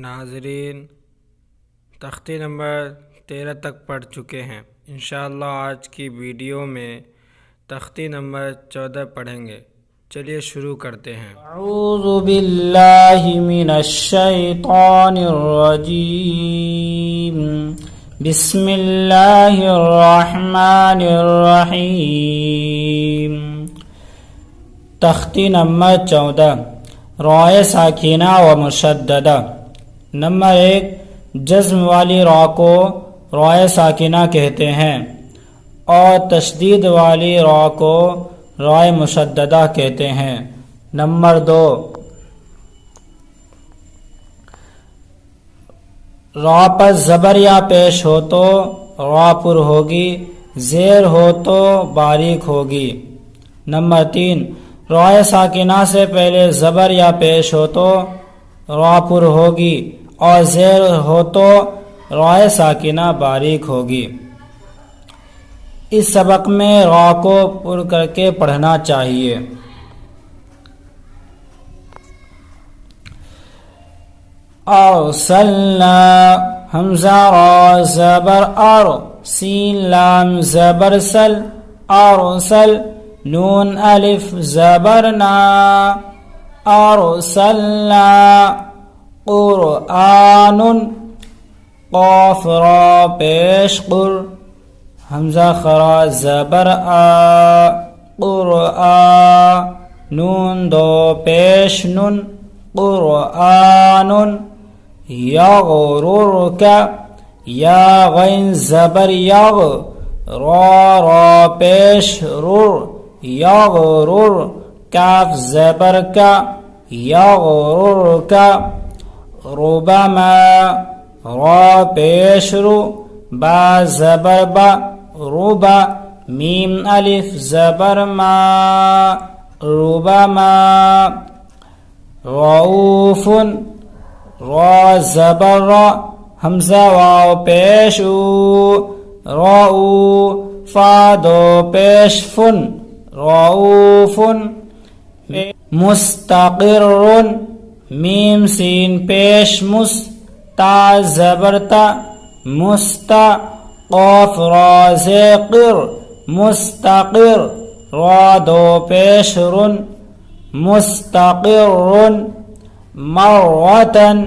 ناظرین، تختی نمبر 13 تک پڑھ چکے ہیں۔ انشاءاللہ آج کی ویڈیو میں تختی نمبر 14 پڑھیں گے۔ چلیے شروع کرتے ہیں۔ اعوذ باللہ من الشیطان الرجیم، بسم اللہ الرحمن الرحیم۔ تختی نمبر 14، رائے ساکینہ و مشددہ۔ نمبر 1، جزم والی را کو رائے ساکینہ کہتے ہیں اور تشدید والی را کو رائے مشددہ کہتے ہیں۔ نمبر 2، را پر زبر یا پیش ہو تو را پر ہوگی، زیر ہو تو باریک ہوگی۔ نمبر 3، رائے ساکینہ سے پہلے زبر یا پیش ہو تو را پر ہوگی اور زیر ہو تو رائے ساکینہ باریک ہوگی۔ اس سبق میں را کو پر کر کے پڑھنا چاہیے۔ ارسلنا، حمزہ را زبر ار، سین لام زبر سل، ارسل، نون الف زبر نا، ارسلنا، قرآن، قاف را پیش قر، حمزہ خرا زبر آ، قرآن، نون دو پیش نن، قرآن، یغررک، یا غین زبر یغ، را پیش رر، یغرر، کاف زبر کا، یغررک، ربما، را پیش رو، با زبر با، ربا، میم الف زبر ما، ربما، رؤوف، را زبر را، حمزہ واو پیش او، رؤو، فا دو پیش فن، رؤوف، مستقر، میم سین پیش مس، تا زبر تا، مستا، قاف را زقر، مستقر، را دو پیش رن، مستقر، مرتن،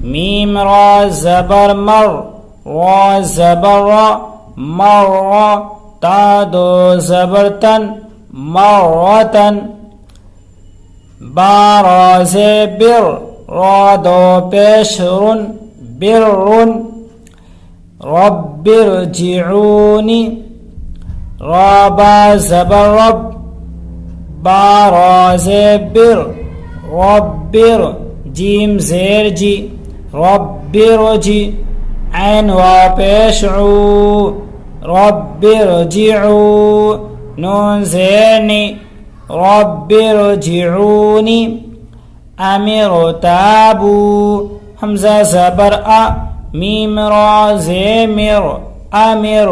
میم را زبر مر، را زبر را، مر، تا دو زبر تن، مرتن، با را زبر، را دو پیش رن، بر، رب ارجعونی، را با زبر رب، با را زبر، ربر، جیم زیر جی، ربر جی، عین وا پیش عو، ربر جعو، نون زیرنی، ربر جعونی، امر تابو، حمزہ زبر آ، میم را زمر، امر،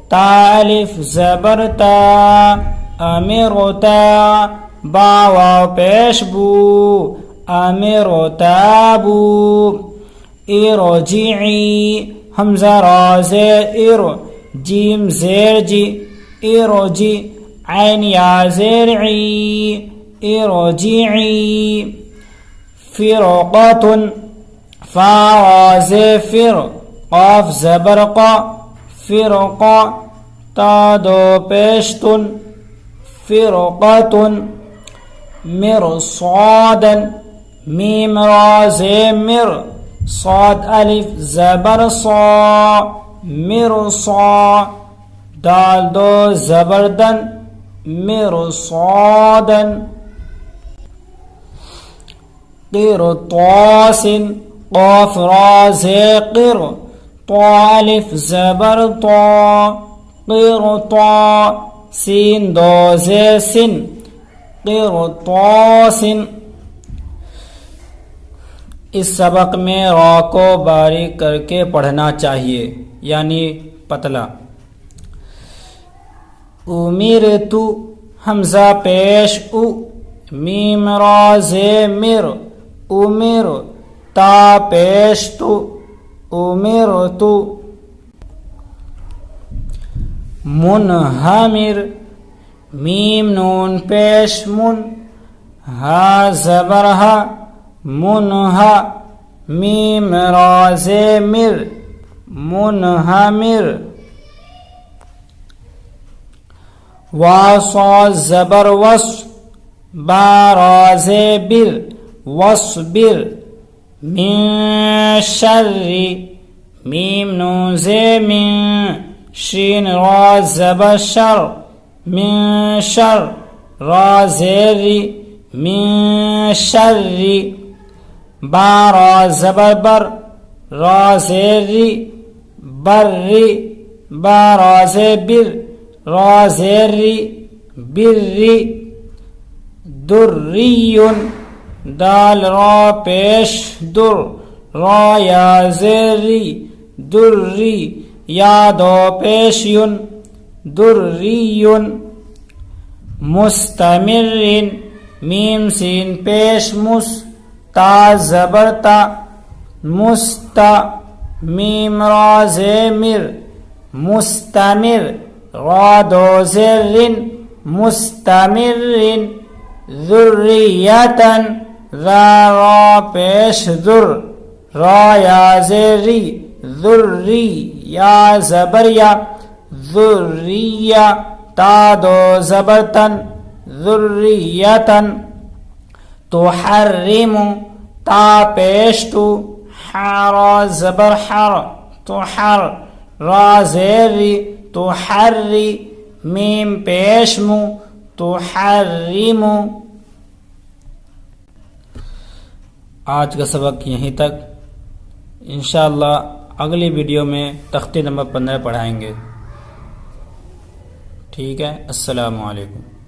تا الف زبر تا، امر تا، با واو پیش بو، امر تابو، ارجعی، حمزہ را زیر ار، جیم زیر جی، ارجی، عین یا زیر عی، ارجعی، فرقۃ، فا را زفر، قاف زبر قا، فرقا، تا دو پیشتن، فرقۃ، مرصادا، میم را زمر، صاد الف زبر صا، مرصا، دال دو زبردن، مرصادا، قرطاس، قاف را زقر، طا الف زبر طا، قرطا، سین دو زی سن، قرطاس۔ اس سبق میں را کو باریک کر کے پڑھنا چاہیے، یعنی پتلا۔ امرتو، حمزہ پیش او، میم را زمر، امر، تا پیش تو امرت منہمر میم نون پیش من ہا زبر ہا منہا میم را ز مر منہمر وا صاد زبر وس با را ز بر وصبر من شر میم نون ز من شین را زبر شر من شر را زیر من شر با را زبر بر را زیر بر با را زبر را زیر بر دری دال را پیش در را یا زری دری یا دو پیش یون دری مستمر میم سین پیش مس تا زبر تا مستا میم را زمر مستمر را دو زر مستمر ذریتا ذا را پیش ذر را یا زری ذری یا زبر یا ذریہ تا دو زبرتن ذریتن تحرم تا پیش تو حر زبر حر تحر را زیری تحری میم پیش مو تحرم. آج کا سبق یہیں تک. انشاءاللہ اگلی ویڈیو میں تختی نمبر 15 پڑھائیں گے. ٹھیک ہے. السلام علیکم.